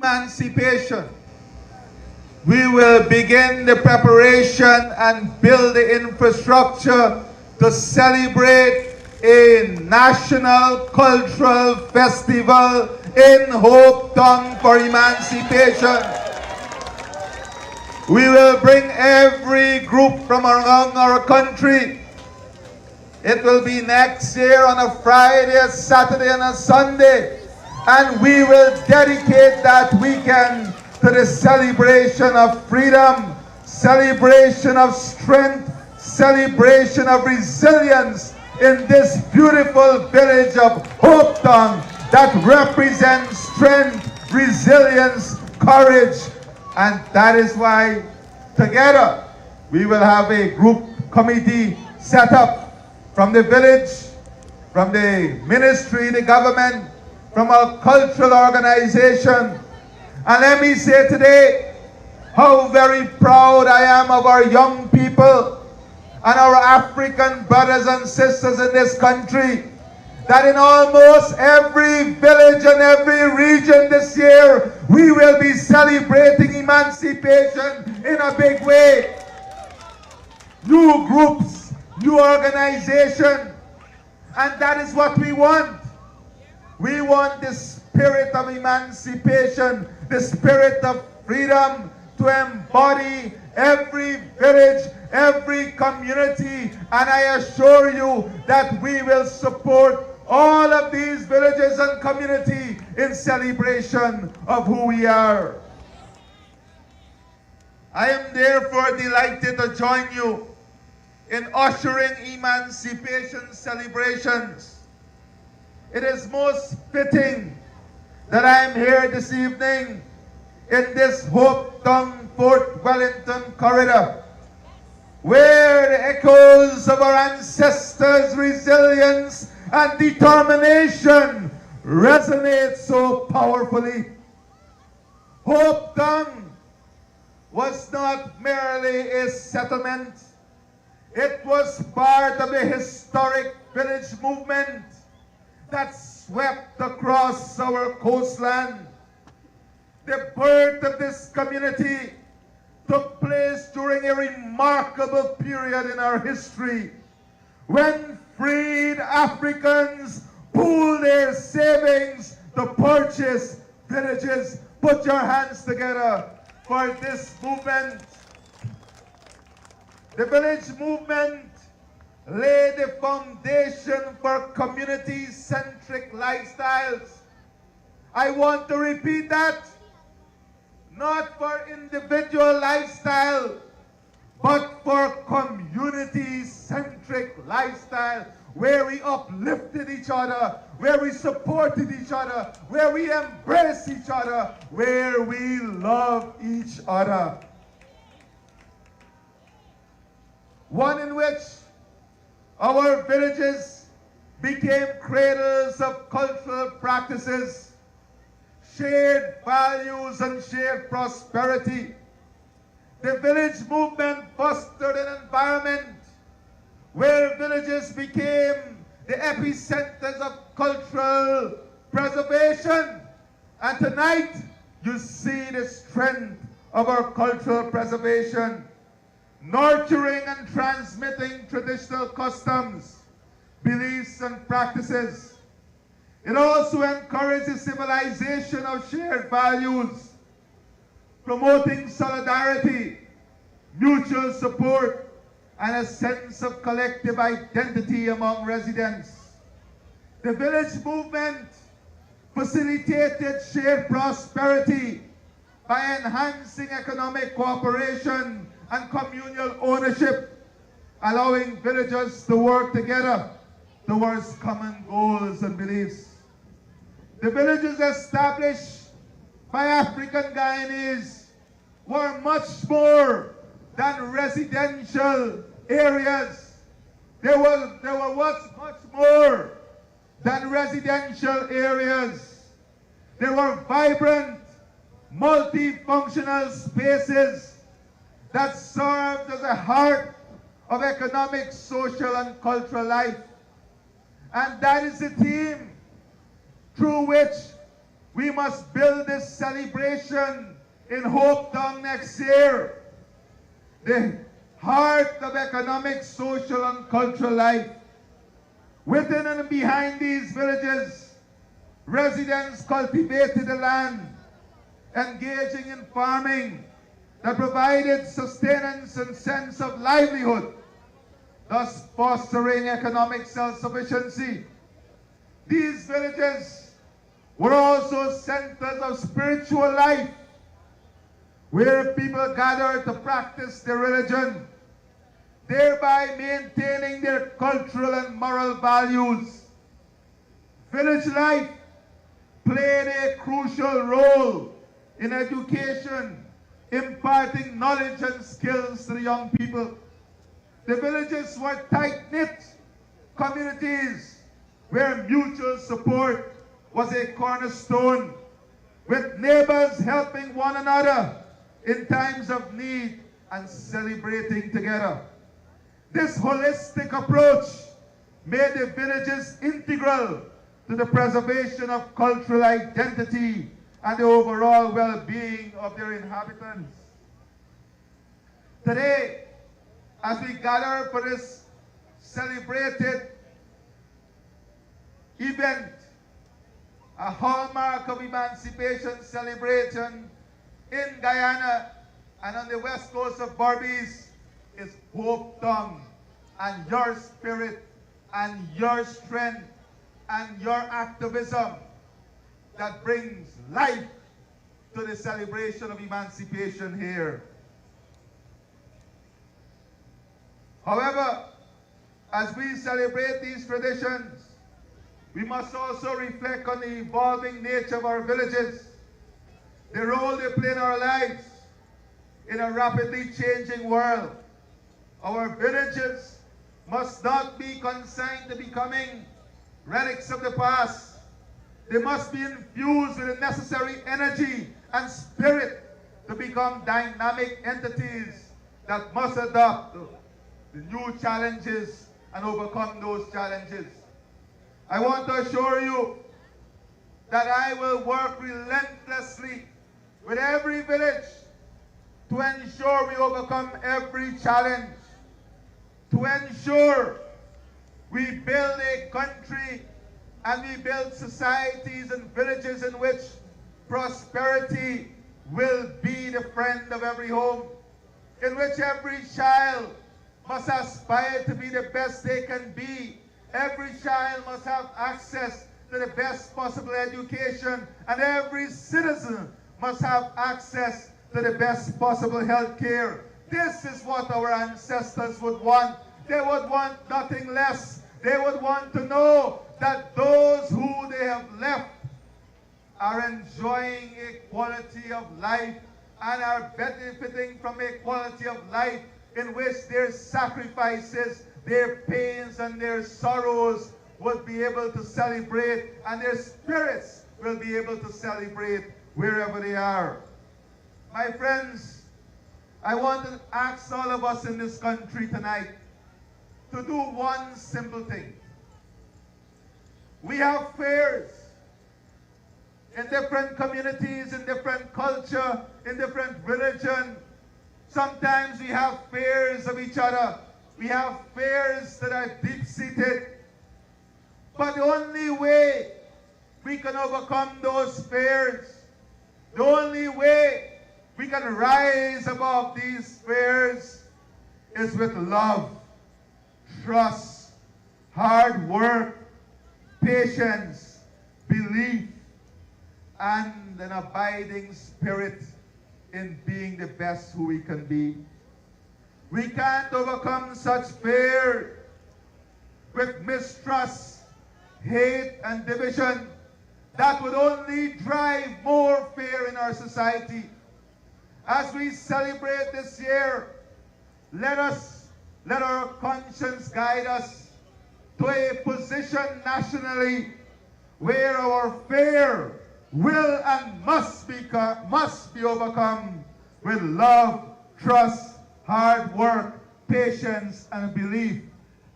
Emancipation, we will begin the preparation and build the infrastructure to celebrate a national cultural festival in Hope Tongue for emancipation. We will bring every group from around our country. It will be next year on a Friday, a Saturday, and a Sunday. And we will dedicate that weekend to the celebration of freedom, celebration of strength, celebration of resilience in this beautiful village of Hope Tongue that represents strength, resilience, courage. And that is why together we will have a group committee set up from the village, from the ministry, the government, from our cultural organization. And let me say today how very proud I am of our young people and our African brothers and sisters in this country, that in almost every village and every region this year, we will be celebrating emancipation in a big way. New groups, new organization, and that is what we want. We want the spirit of emancipation, the spirit of freedom to embody every village, every community, and I assure you that we will support all of these villages and community in celebration of who we are. I am therefore delighted to join you in ushering emancipation celebrations. It is most fitting that I am here this evening in this Hope Tongue Fort Wellington corridor, where the echoes of our ancestors' resilience and determination resonate so powerfully. Hope Tongue was not merely a settlement. It was part of the historic village movement that swept across our coastland. the birth of this community took place during a remarkable period in our history when freed Africans pooled their savings to purchase villages. Put your hands together for this movement. The village movement laid the foundation for community-centric lifestyles. I want to repeat that. Not for individual lifestyle, but for community-centric lifestyle, where we uplifted each other, where we supported each other, where we embraced each other, where we love each other. One in which our villages became cradles of cultural practices, shared values and shared prosperity. The village movement fostered an environment where villages became the epicenters of cultural preservation. And tonight, you see the strength of our cultural preservation, nurturing and transmitting traditional customs, beliefs, and practices. It also encourages civilization of shared values, promoting solidarity, mutual support, and a sense of collective identity among residents. The village movement facilitated shared prosperity by enhancing economic cooperation and communal ownership, allowing villagers to work together towards common goals and beliefs. The villages established by African Guyanese were much more than residential areas. They were much more than residential areas. They were vibrant, multifunctional spaces that served as a heart of economic, social, and cultural life. And that is the theme through which we must build this celebration in Hope Town next year. The heart of economic, social, and cultural life. Within and behind these villages, residents cultivated the land, engaging in farming that provided sustenance and sense of livelihood, thus fostering economic self-sufficiency. These villages were also centers of spiritual life, where people gathered to practice their religion, thereby maintaining their cultural and moral values. Village life played a crucial role in education, imparting knowledge and skills to the young people. The villages were tight-knit communities where mutual support was a cornerstone, with neighbors helping one another in times of need and celebrating together. This holistic approach made the villages integral to the preservation of cultural identity and the overall well-being of their inhabitants. Today, as we gather for this celebrated event, a hallmark of emancipation celebration in Guyana and on the west coast of Berbice is Hope Town, and your spirit and your strength and your activism that brings life to the celebration of emancipation here. However, as we celebrate these traditions, we must also reflect on the evolving nature of our villages, the role they play in our lives in a rapidly changing world. Our villages must not be consigned to becoming relics of the past. They must be infused with the necessary energy and spirit to become dynamic entities that must adapt to the new challenges and overcome those challenges. I want to assure you that I will work relentlessly with every village, to ensure we overcome every challenge, to ensure we build a country and we build societies and villages in which prosperity will be the friend of every home, in which every child must aspire to be the best they can be. Every child must have access to the best possible education, and every citizen must have access to the best possible health care. This is what our ancestors would want. They would want nothing less. They would want to know that those who they have left are enjoying a quality of life and are benefiting from a quality of life in which their sacrifices, their pains and their sorrows will be able to celebrate, and their spirits will be able to celebrate wherever they are. My friends, I want to ask all of us in this country tonight to do one simple thing. We have fairs in different communities, in different culture, in different religion. Sometimes we have fears of each other. We have fears that are deep-seated. But the only way we can overcome those fears, the only way we can rise above these fears is with love, trust, hard work, patience, belief, and an abiding spirit in being the best who we can be. We can't overcome such fear with mistrust, hate, and division. That would only drive more fear in our society. As we celebrate this year, let our conscience guide us to a position nationally where our fear will and must be overcome with love, trust, hard work, patience, and belief.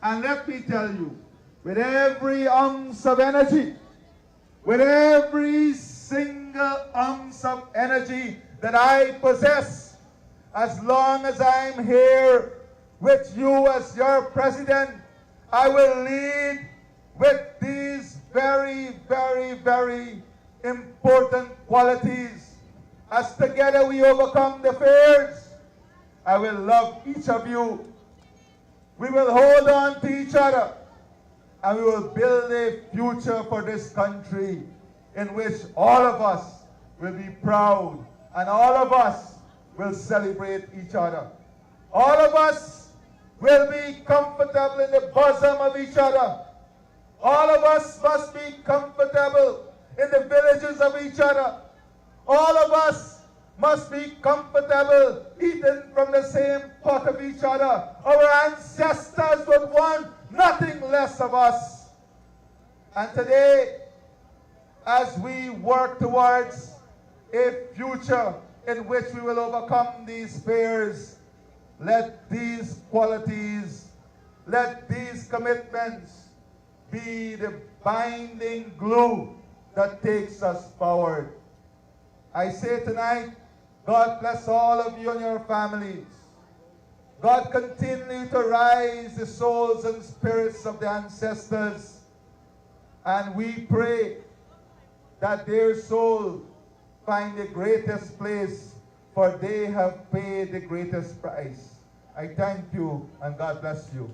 And let me tell you, with every ounce of energy, with every single ounce of energy that I possess, as long as I'm here with you as your president, I will lead with these very, very, very important qualities. As together we overcome the fears, I will love each of you. We will hold on to each other, and we will build a future for this country in which all of us will be proud and all of us will celebrate each other. All of us will be comfortable in the bosom of each other. All of us must be comfortable in the villages of each other. All of us must be comfortable eating from the same pot of each other. Our ancestors would want nothing less of us. And today, as we work towards a future in which we will overcome these fears, let these qualities, let these commitments be the binding glue that takes us forward. I say tonight, God bless all of you and your families. God continue to rise the souls and spirits of the ancestors. And we pray that their soul find the greatest place, for they have paid the greatest price. I thank you and God bless you.